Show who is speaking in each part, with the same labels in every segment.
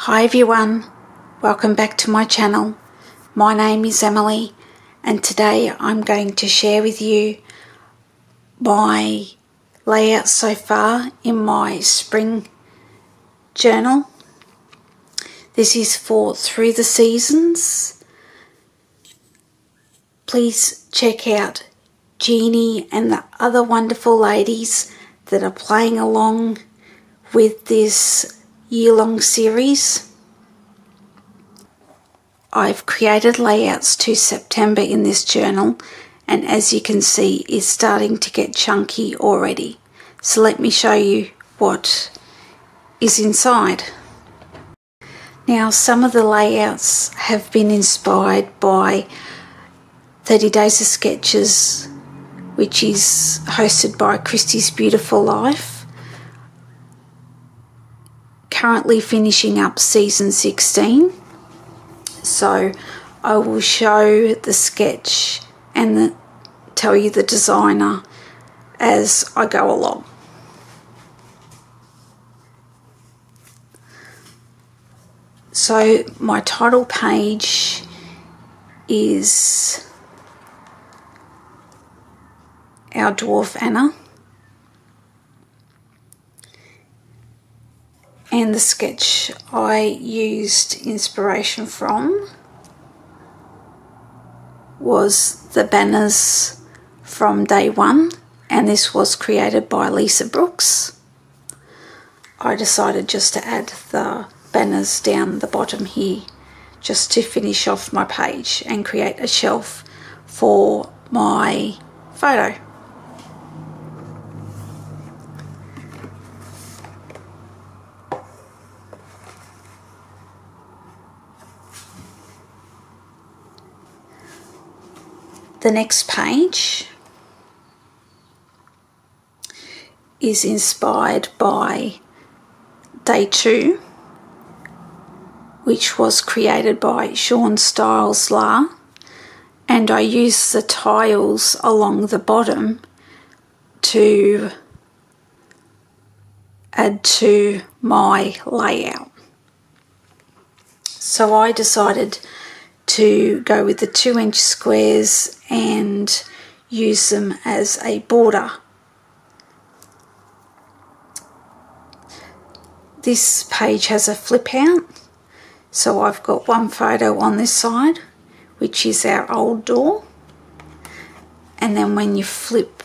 Speaker 1: Hi everyone, welcome back to my channel. My name is Emily and today I'm going to share with you my layout so far in my spring journal. This is for Through the Seasons. Please check out Jeannie and the other wonderful ladies that are playing along with this year-long series. I've created layouts to September in this journal, and as you can see it's starting to get chunky already. So let me show you what is inside. Now, some of the layouts have been inspired by 30 Days of Sketches, which is hosted by Christy's Beautiful Life. Currently finishing up season 16, so I will show the sketch and tell you the designer as I go along. So my title page is Our Dwarf Anna, and the sketch I used inspiration from was the banners from day one, and this was created by Lisa Brooks. I decided just to add the banners down the bottom here just to finish off my page and create a shelf for my photo. The next page is inspired by day 2, which was created by Sean Styles La, and I used the tiles along the bottom to add to my layout. So I decided to go with the 2-inch squares and use them as a border. This page has a flip out, so I've got one photo on this side, which is our old door, and then when you flip,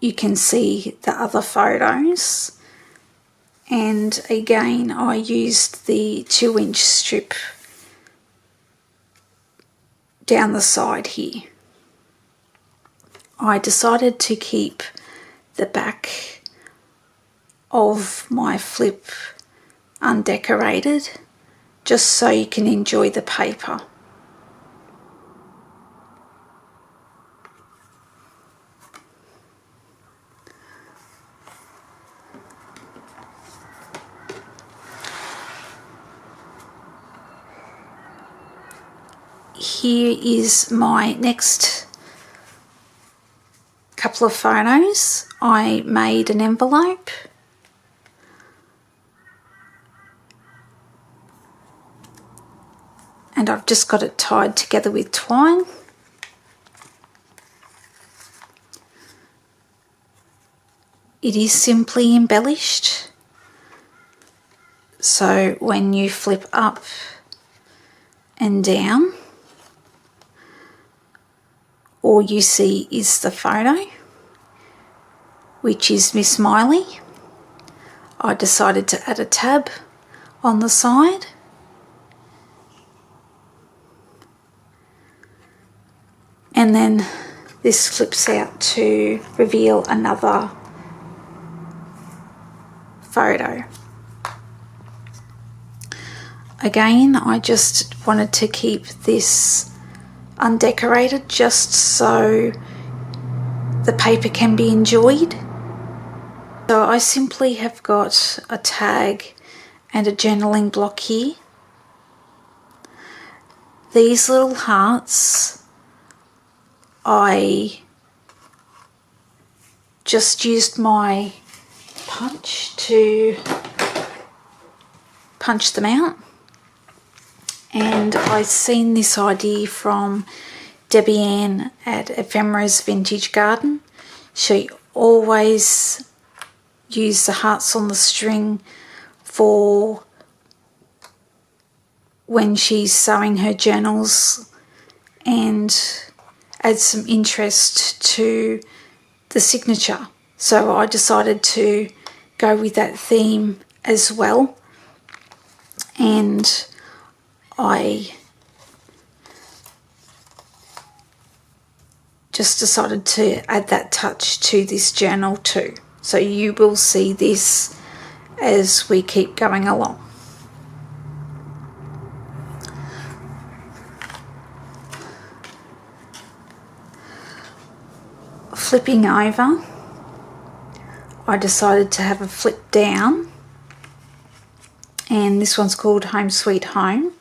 Speaker 1: you can see the other photos. And again, I used the 2-inch strip down the side here. I decided to keep the back of my flip undecorated, just so you can enjoy the paper. Here is my next couple of photos. I made an envelope and I've just got it tied together with twine. It is simply embellished, so when you flip up and down, all you see is the photo, which is Miss Miley. I decided to add a tab on the side. And then this flips out to reveal another photo. Again, I just wanted to keep this undecorated just so the paper can be enjoyed. So I simply have got a tag and a journaling block here. These little hearts I just used my punch to punch them out. And I've seen this idea from Debbie Ann at Ephemera's Vintage Garden. She always used the hearts on the string for when she's sewing her journals and adds some interest to the signature. So I decided to go with that theme as well, and I just decided to add that touch to this journal too. So you will see this as we keep going along. Flipping over, I decided to have a flip down, and this one's called Home Sweet Home,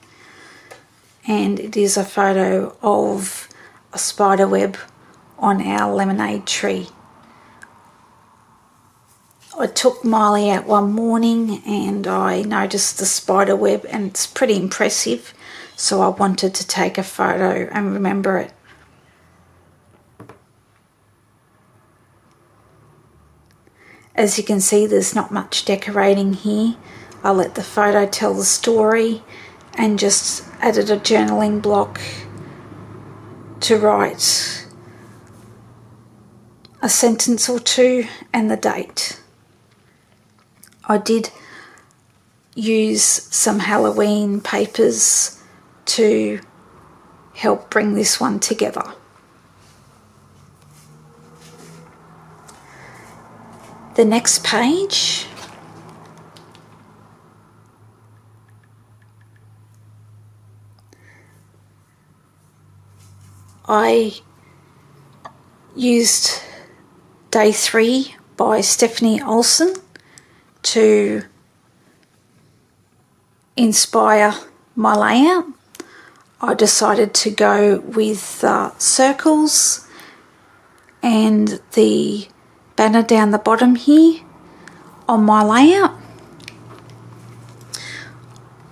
Speaker 1: and it is a photo of a spider web on our lemonade tree. I took Miley out one morning and I noticed the spider web, and it's pretty impressive, so I wanted to take a photo and remember it. As you can see, there's not much decorating here. I let the photo tell the story and just added a journaling block to write a sentence or two and the date. I did use some Halloween papers to help bring this one together. The next page, I used Day 3 by Stephanie Olsen to inspire my layout. I decided to go with circles and the banner down the bottom here on my layout.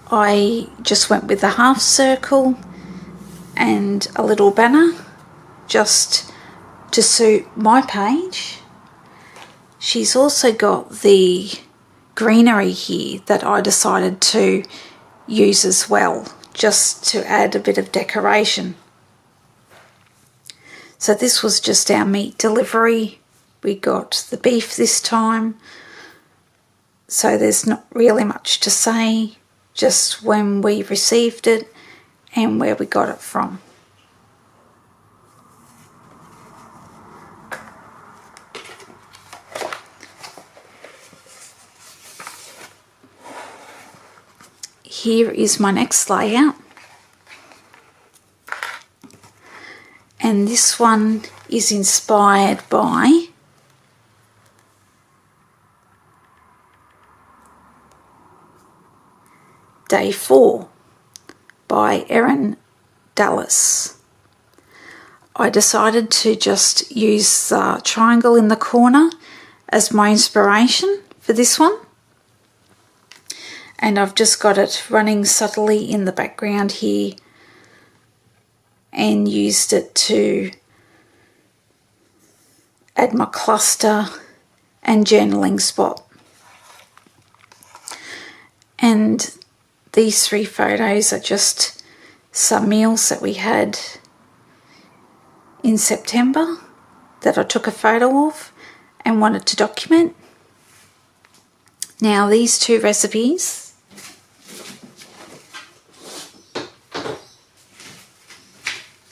Speaker 1: I just went with a half circle and a little banner just to suit my page. She's also got the greenery here that I decided to use as well, just to add a bit of decoration. So this was just our meat delivery. We got the beef this time, so there's not really much to say, just when we received it and where we got it from. Here is my next layout, and this one is inspired by Day 4 by Erin Dallas. I decided to just use the triangle in the corner as my inspiration for this one, and I've just got it running subtly in the background here and used it to add my cluster and journaling spot. And these 3 photos are just some meals that we had in September that I took a photo of and wanted to document. Now these 2 recipes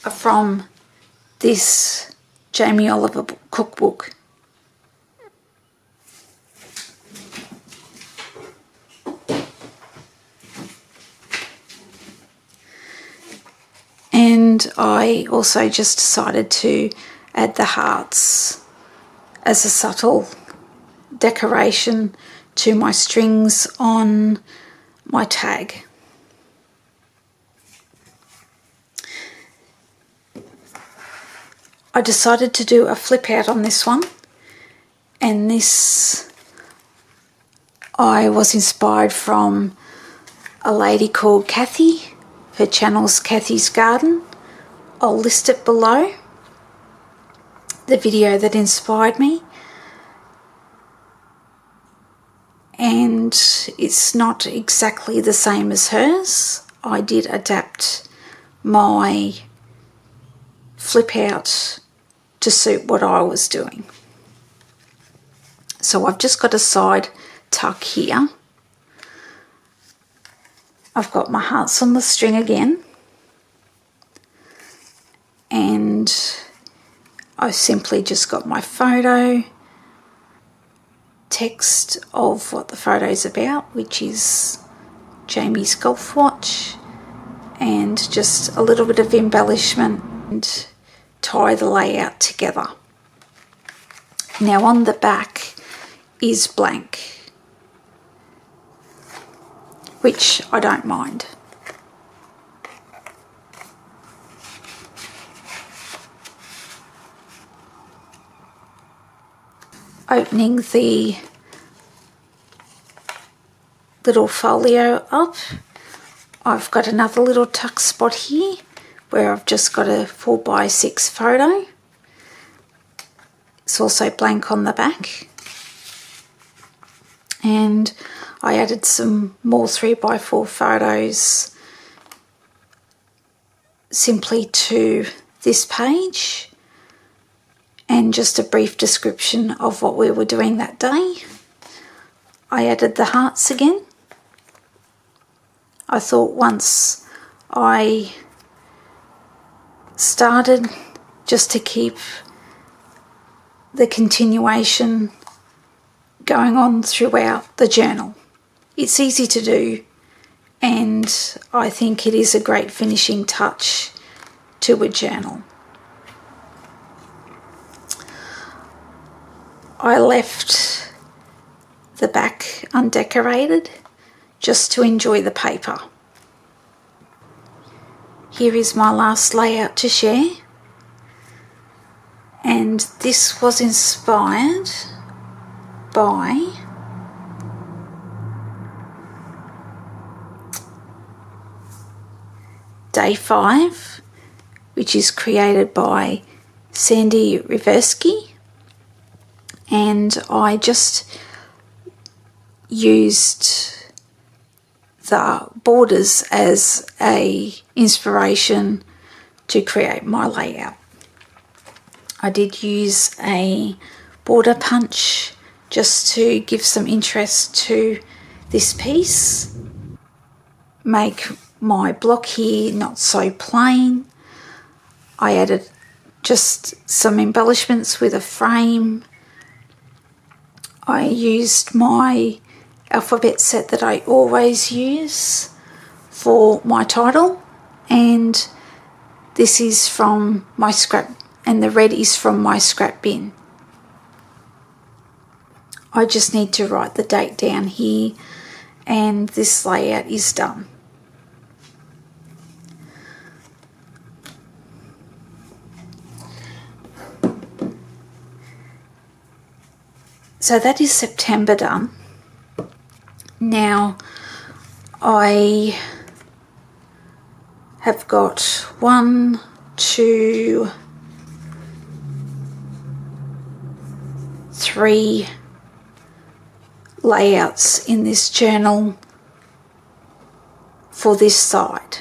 Speaker 1: are from this Jamie Oliver cookbook. And I also just decided to add the hearts as a subtle decoration to my strings on my tag. I decided to do a flip out on this one, and this I was inspired from a lady called Cathy. Her channel's Cathy's Garden. I'll list it below, the video that inspired me. And it's not exactly the same as hers. I did adapt my flip out to suit what I was doing. So I've just got a side tuck here. I've got my hearts on the string again, and I've simply just got my photo, text of what the photo is about, which is Jamie's golf watch, and just a little bit of embellishment, and tie the layout together. Now on the back is blank, which I don't mind. Opening the little folio up, I've got another little tuck spot here where I've just got a 4x6 photo. It's also blank on the back. And I added some more 3x4 photos simply to this page, and just a brief description of what we were doing that day. I added the hearts again. I thought once I started, just to keep the continuation going on throughout the journal. It's easy to do, and I think it is a great finishing touch to a journal. I left the back undecorated just to enjoy the paper. Here is my last layout to share, and this was inspired by Day 5, which is created by Sandy Reversky, and I just used the borders as a inspiration to create my layout. I did use a border punch just to give some interest to this piece, make my block here not so plain. I added just some embellishments with a frame. I used my alphabet set that I always use for my title, and this is from my scrap, and the red is from my scrap bin. I just need to write the date down here, and this layout is done. So that is September done. Now I have got 1, 2, 3 layouts in this journal for this side.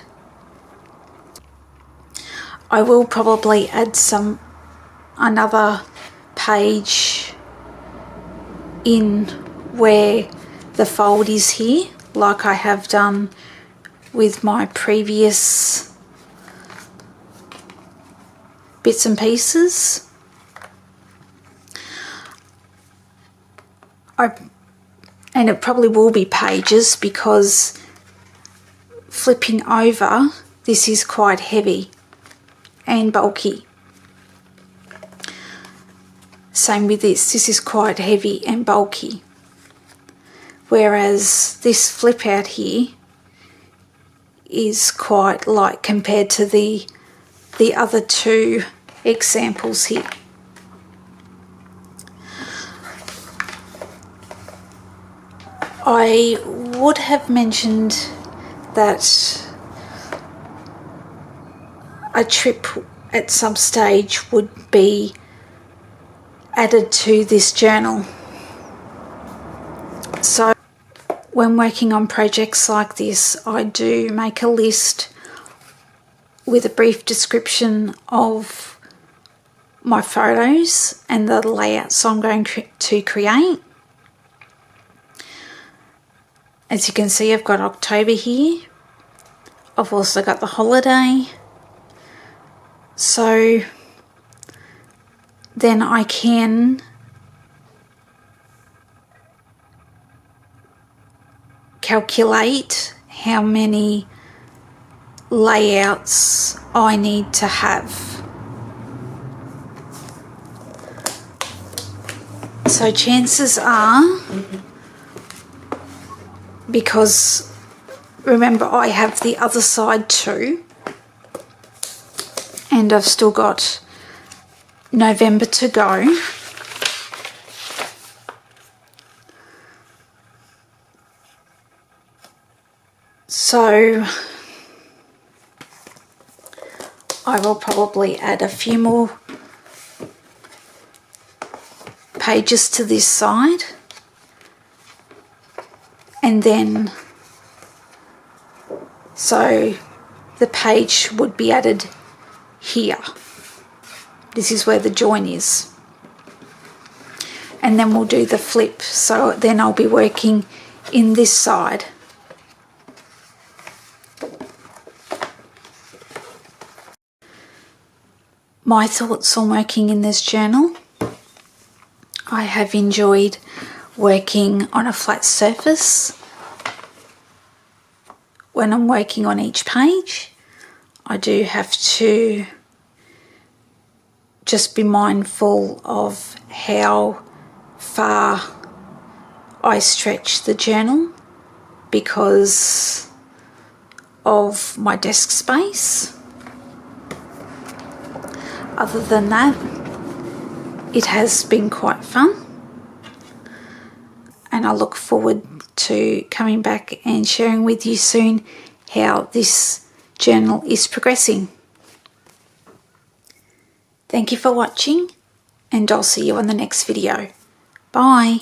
Speaker 1: I will probably add another page in where the fold is here, like I have done with my previous bits and pieces. And it probably will be pages, because flipping over, this is quite heavy and bulky. Same with this is quite heavy and bulky. Whereas this flip out here is quite light compared to the other two examples here. I would have mentioned that a trip at some stage would be added to this journal. So when working on projects like this, I do make a list with a brief description of my photos and the layouts I'm going to create. As you can see, I've got October here. I've also got the holiday. So then I can calculate how many layouts I need to have. So chances are, because remember I have the other side too, and I've still got November to go. So I will probably add a few more pages to this side, and then so the page would be added here. This is where the join is, and then we'll do the flip. So then I'll be working in this side. My thoughts on working in this journal. I have enjoyed working on a flat surface. When I'm working on each page, I do have to just be mindful of how far I stretch the journal because of my desk space. Other than that, it has been quite fun, and I look forward to coming back and sharing with you soon how this journal is progressing. Thank you for watching, and I'll see you on the next video. Bye.